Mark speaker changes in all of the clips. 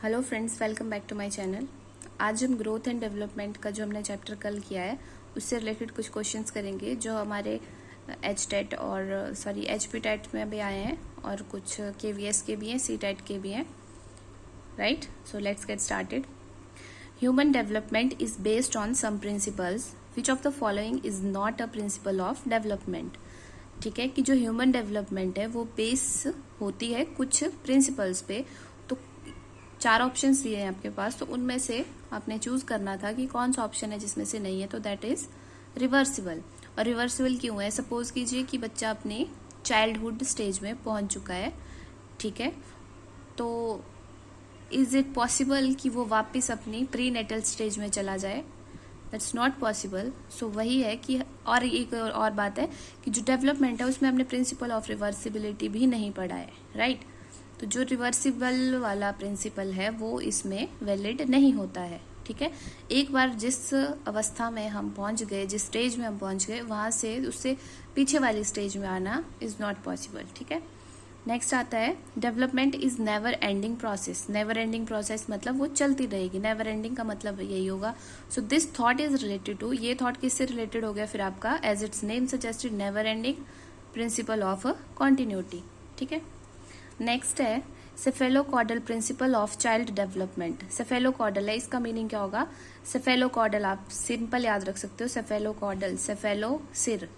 Speaker 1: Hello friends, welcome back to my channel. आज हम growth and development का जो हमने चैप्टर कल किया है उससे रिलेटेड कुछ क्वेश्चंस करेंगे जो हमारे एचटेट और एचपीटेट में भी आए हैं और कुछ केवीएस के भी हैं, सीटेट के भी हैं। Right, so let's get started. Human development is based on some principles which of the following is not a principle of development. ठीक है, कि जो ह्यूमन डेवलपमेंट है वो बेस होती है कुछ प्रिंसिपल्स पे। तो 4 ऑप्शंस दिए हैं आपके पास, तो उनमें से आपने चूज करना था कि कौन सा ऑप्शन है जिसमें से नहीं है, तो दैट इज रिवर्सिबल। और रिवर्सिबल क्यों है? सपोज कीजिए कि बच्चा अपने चाइल्डहुड स्टेज में पहुंच चुका है, ठीक है, तो इज इट पॉसिबल कि वो वापस अपनी प्री नेटल स्टेज में चला जाए? That's not possible. सो वही है कि और एक और बात है कि जो डेवलपमेंट है उसमें हमने प्रिंसिपल ऑफ रिवर्सिबिलिटी भी नहीं पढ़ा है। राइट, तो जो रिवर्सिबल वाला प्रिंसिपल है वो इसमें वैलिड नहीं होता है। ठीक है, एक बार जिस अवस्था में हम पहुंच गए, जिस स्टेज में हम पहुंच गए, वहां से उससे पीछे वाली स्टेज में आना इज नॉट पॉसिबल। ठीक है, नेक्स्ट आता है development is never ending process. Never ending process मतलब वो चलती रहेगी। नेवर एंडिंग का मतलब यही होगा। So this thought is related to, ये थॉट किससे रिलेटेड हो गया फिर आपका? As its name suggested, never ending principle of continuity. ठीक है, नेक्स्ट है cephalocaudal principle of child development. Cephalocaudal है, इसका मीनिंग क्या होगा? सेफेलोकॉडल आप सिंपल याद रख सकते हो। सेफेलोकॉडल, सेफेलो सिर,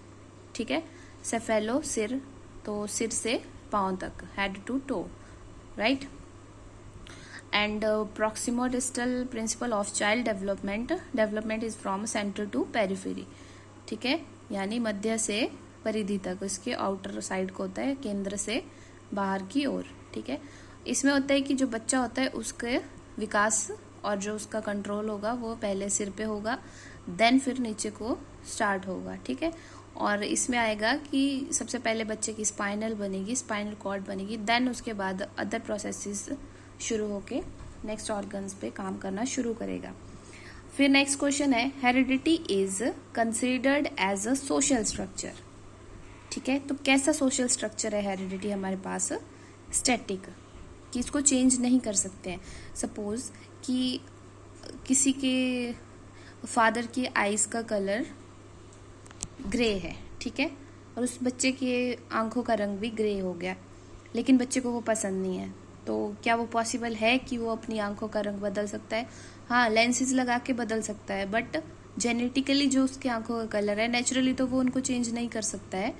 Speaker 1: ठीक है, सेफेलो सिर, तो सिर से पांव तक, head to toe, right. And proximodistal principle of child development. Development is from centre to periphery, ठीक है, यानी मध्य से परिधि तक, उसके आउटर साइड को होता है, केंद्र से बाहर की ओर। ठीक है, इसमें होता है कि जो बच्चा होता है उसके विकास और जो उसका कंट्रोल होगा वो पहले सिर पे होगा, देन फिर नीचे को स्टार्ट होगा। ठीक है, और इसमें आएगा कि सबसे पहले बच्चे की स्पाइनल बनेगी, स्पाइनल कॉर्ड बनेगी, देन उसके बाद अदर प्रोसेसेस शुरू होके नेक्स्ट ऑर्गन्स पे काम करना शुरू करेगा। फिर नेक्स्ट क्वेश्चन है heredity is considered as a social structure. ठीक है, तो कैसा सोशल स्ट्रक्चर है हेरिडिटी हमारे पास? स्टैटिक, कि इसको चेंज नहीं कर सकते हैं। सपोज कि किसी के फादर की आईज का कलर ग्रे है, ठीक है, और उस बच्चे के आंखों का रंग भी ग्रे हो गया, लेकिन बच्चे को वो पसंद नहीं है, तो क्या वो पॉसिबल है कि वो अपनी आंखों का रंग बदल सकता है? हाँ, लेंसेज लगा के बदल सकता है, बट जेनेटिकली जो उसकी आंखों का कलर है नेचुरली तो वो उनको चेंज नहीं कर सकता है।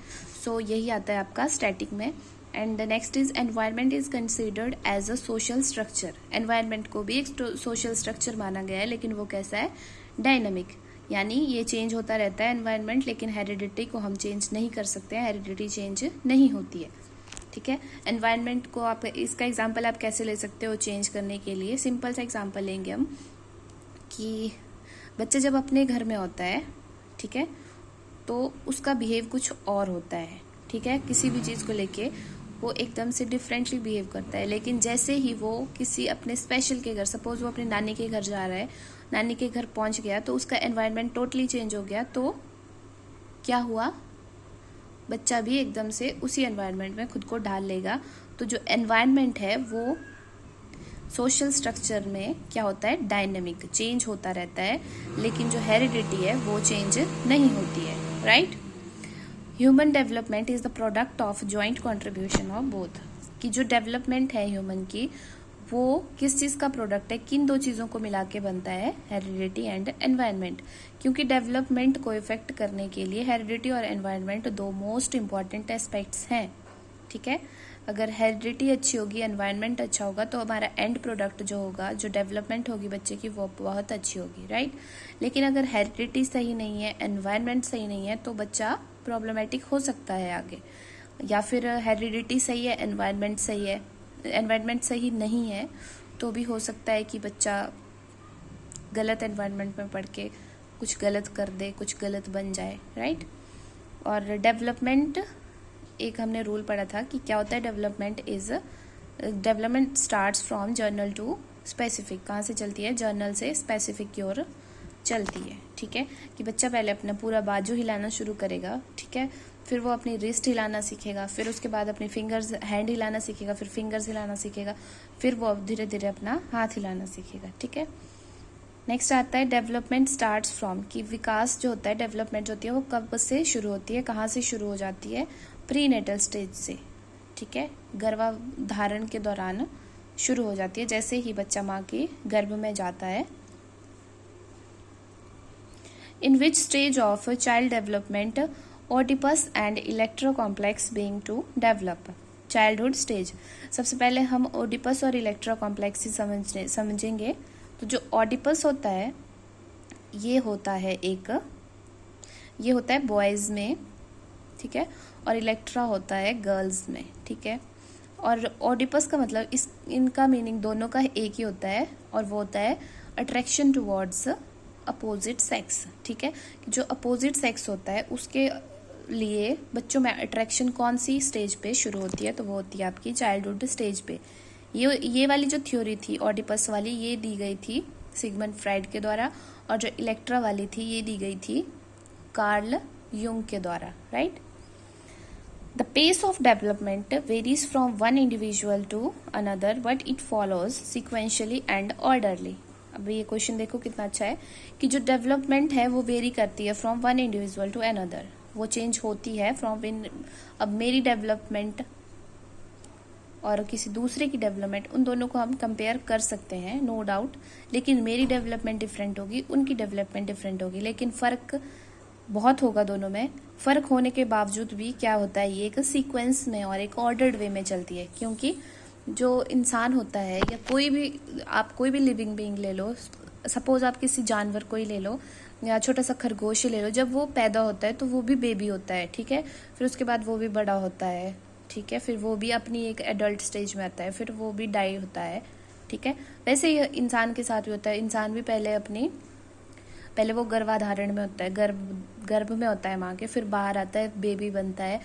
Speaker 1: सो यही आता है आपका स्टैटिक में। And next is environment is considered as a social structure. Environment को भी एक सोशल स्ट्रक्चर माना गया है, लेकिन वो कैसा है? डायनामिक, यानी ये चेंज होता रहता है एनवायरनमेंट, लेकिन हेरिडिटी को हम चेंज नहीं कर सकते हैं, हेरिडिटी चेंज नहीं होती है। ठीक है, एनवायरनमेंट को आप, इसका एग्जांपल आप कैसे ले सकते हो चेंज करने के लिए? सिंपल सा एग्जांपल लेंगे हम कि बच्चा जब अपने घर में होता है, ठीक है, तो उसका बिहेव कुछ और होता है। ठीक है, किसी भी चीज़ को लेके वो एकदम से डिफरेंटली बिहेव करता है, लेकिन जैसे ही वो किसी अपने स्पेशल के घर, सपोज वो अपने नानी के घर जा रहा है, नानी के घर पहुंच गया, तो उसका एनवायरनमेंट टोटली चेंज हो गया, तो क्या हुआ? बच्चा भी एकदम से उसी एनवायरनमेंट में खुद को ढाल लेगा। तो जो एनवायरनमेंट है वो सोशल स्ट्रक्चर में क्या होता है? डायनेमिक, चेंज होता रहता है, लेकिन जो हेरिडिटी है वो चेंज नहीं होती है। Right, human development is the product of joint contribution of both. कि जो डेवलपमेंट है ह्यूमन की वो किस चीज का प्रोडक्ट है? किन दो चीजों को मिला के बनता है? Heredity and environment. क्योंकि डेवलपमेंट को इफेक्ट करने के लिए हेरिडिटी और एनवायरनमेंट दो मोस्ट इंपॉर्टेंट एस्पेक्ट्स हैं। ठीक है, अगर हेरिडिटी अच्छी होगी, एनवायरनमेंट अच्छा होगा, तो हमारा एंड प्रोडक्ट जो होगा, जो डेवलपमेंट होगी बच्चे की, वो बहुत अच्छी होगी। राइट, लेकिन अगर हेरिडिटी सही नहीं है, एनवायरनमेंट सही नहीं है, तो बच्चा प्रॉब्लमेटिक हो सकता है आगे। या फिर हेरिडिटी सही है, एनवायरनमेंट सही है, एनवायरनमेंट सही नहीं है, तो भी हो सकता है कि बच्चा गलत एनवायरनमेंट में पढ़ के कुछ गलत कर दे, कुछ गलत बन जाए। राइट, और डेवलपमेंट, एक हमने रूल पढ़ा था कि क्या होता है development is, development starts from general to specific. कहाँ से चलती है? जर्नल से स्पेसिफिक की ओर चलती है। ठीक है, कि बच्चा पहले अपना पूरा बाजू हिलाना शुरू करेगा, ठीक है, फिर वो अपनी रिस्ट हिलाना सीखेगा, फिर उसके बाद अपनी फिंगर्स हैंड हिलाना सीखेगा, फिर फिंगर्स हिलाना सीखेगा, फिर वो धीरे धीरे अपना हाथ हिलाना सीखेगा। ठीक है, नेक्स्ट आता है डेवलपमेंट स्टार्ट्स फ्रॉम, कि विकास जो होता है, डेवलपमेंट जो होती है वो कब से शुरू होती है, कहाँ से शुरू हो जाती है, प्रीनेटल स्टेज से। ठीक है, गर्भाधारण के दौरान शुरू हो जाती है, जैसे ही बच्चा माँ के गर्भ में जाता है। In which stage of child development Oedipus and electro complex being to develop, childhood stage. सबसे पहले हम ओडिपस और इलेक्ट्रो कॉम्प्लेक्स ही समझेंगे। तो जो ओडिपस होता है ये होता है बॉयज़ में, ठीक है, और इलेक्ट्रा होता है गर्ल्स में। ठीक है, और ओडिपस का मतलब इनका मीनिंग दोनों का एक ही होता है, और वो होता है अट्रैक्शन टुवर्ड्स अपोजिट सेक्स। ठीक है, जो अपोजिट सेक्स होता है उसके लिए बच्चों में अट्रैक्शन कौन सी स्टेज पे शुरू होती है, तो वो होती है आपकी चाइल्डहुड स्टेज पे। ये वाली जो थ्योरी थी ओडिपस वाली, ये दी गई थी सिगमंड फ्राइड के द्वारा, और जो इलेक्ट्रा वाली थी ये दी गई थी कार्ल युंग के द्वारा। Right, the pace of development varies from one individual to another but it follows sequentially and orderly. अब ये क्वेश्चन देखो कितना अच्छा है कि जो डेवलपमेंट है वो वेरी करती है from one individual to another, वो चेंज होती है फ्रॉम अब मेरी डेवलपमेंट और किसी दूसरे की डेवलपमेंट, उन दोनों को हम कंपेयर कर सकते हैं नो डाउट, लेकिन मेरी डेवलपमेंट डिफरेंट होगी, उनकी डेवलपमेंट डिफरेंट होगी, लेकिन फ़र्क बहुत होगा दोनों में। फ़र्क होने के बावजूद भी क्या होता है, ये एक सीक्वेंस में और एक ऑर्डर्ड वे में चलती है। क्योंकि जो इंसान होता है या आप कोई भी लिविंग बीइंग ले लो, सपोज आप किसी जानवर को ही ले लो या छोटा सा खरगोश ही ले लो, जब वो पैदा होता है तो वो भी बेबी होता है। ठीक है, फिर उसके बाद वो भी बड़ा होता है। ठीक है, फिर वो भी अपनी एक एडल्ट स्टेज में आता है, फिर वो भी डाई होता है। ठीक है, वैसे ही इंसान के साथ भी होता है। इंसान भी पहले वो गर्भाधारण में होता है, गर्भ में होता है माँ के, फिर बाहर आता है, बेबी बनता है,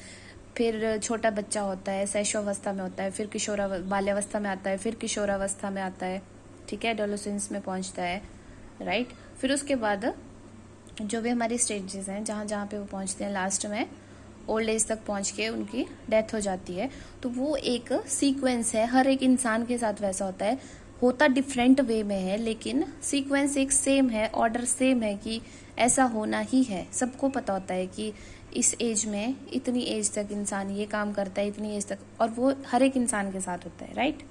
Speaker 1: फिर छोटा बच्चा होता है, शैशवावस्था में होता है, फिर बाल्यावस्था में आता है, फिर किशोरावस्था में आता है। ठीक है, एडोलेसेंस में पहुंचता है। राइट, फिर उसके बाद जो भी हमारी स्टेजेस हैं, जहाँ जहाँ पे वो पहुंचते हैं, लास्ट में ओल्ड एज तक पहुंच के उनकी डेथ हो जाती है। तो वो एक सीक्वेंस है, हर एक इंसान के साथ वैसा होता डिफरेंट वे में है, लेकिन सीक्वेंस एक सेम है, ऑर्डर सेम है कि ऐसा होना ही है। सबको पता होता है कि इस एज में इतनी एज तक इंसान ये काम करता है, इतनी एज तक, और वो हर एक इंसान के साथ होता है। राइट,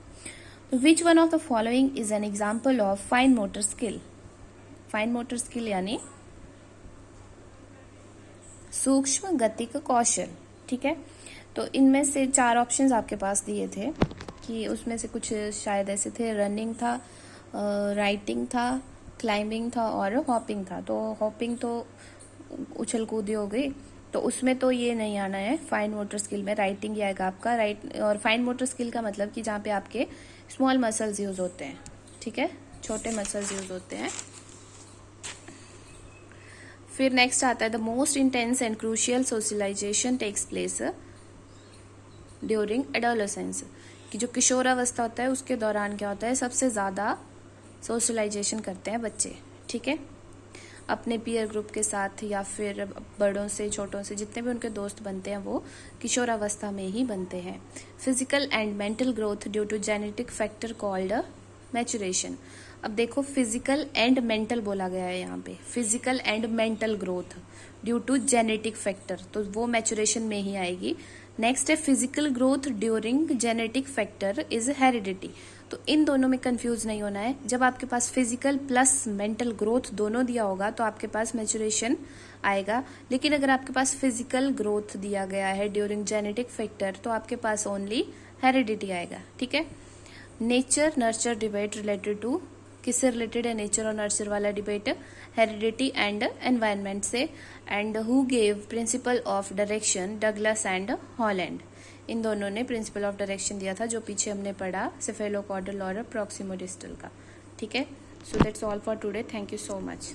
Speaker 1: तो which one of the following is an example of fine motor skill. Fine motor skill यानी सूक्ष्म गतिक कौशल। ठीक है, तो इनमें से 4 ऑप्शंस आपके पास दिए थे कि उसमें से कुछ शायद ऐसे थे, रनिंग था, राइटिंग था, क्लाइंबिंग था और हॉपिंग था। तो हॉपिंग तो उछल कूदी हो गई, तो उसमें तो ये नहीं आना है। फाइन मोटर स्किल में राइटिंग ही आएगा आपका। और फाइन मोटर स्किल का मतलब कि जहाँ पे आपके स्मॉल मसल्स यूज होते हैं। ठीक है, छोटे मसल्स यूज होते हैं। फिर नेक्स्ट आता है the most intense and crucial socialization takes place during adolescence, कि जो किशोरावस्था होता है उसके दौरान क्या होता है, सबसे ज़्यादा सोशलाइजेशन करते हैं बच्चे। ठीक है, अपने पीयर ग्रुप के साथ या फिर बड़ों से छोटों से जितने भी उनके दोस्त बनते हैं वो किशोरावस्था में ही बनते हैं। Physical and mental growth due to genetic factor called maturation. अब देखो फिजिकल एंड मेंटल बोला गया है यहाँ पे, physical and mental growth due to genetic factor, तो वो मैचुरेशन में ही आएगी। नेक्स्ट है physical growth during genetic factor is heredity. तो इन दोनों में कंफ्यूज नहीं होना है। जब आपके पास फिजिकल प्लस मेंटल ग्रोथ दोनों दिया होगा तो आपके पास मैचुरेशन आएगा, लेकिन अगर आपके पास फिजिकल ग्रोथ दिया गया है ड्यूरिंग जेनेटिक फैक्टर तो आपके पास ओनली हेरिडिटी आएगा। ठीक है, nature nurture debate related to, किससे रिलेटेड है नेचर और नर्चर वाला डिबेट, हेरिडिटी एंड एनवायरनमेंट से। And who gave principle of direction, Douglas and Holland. इन दोनों ने प्रिंसिपल ऑफ डायरेक्शन दिया था जो पीछे हमने पढ़ा सेफेलोकॉर्डल और प्रॉक्सिमोडिस्टल का। ठीक है, so that's all for today, thank you so much.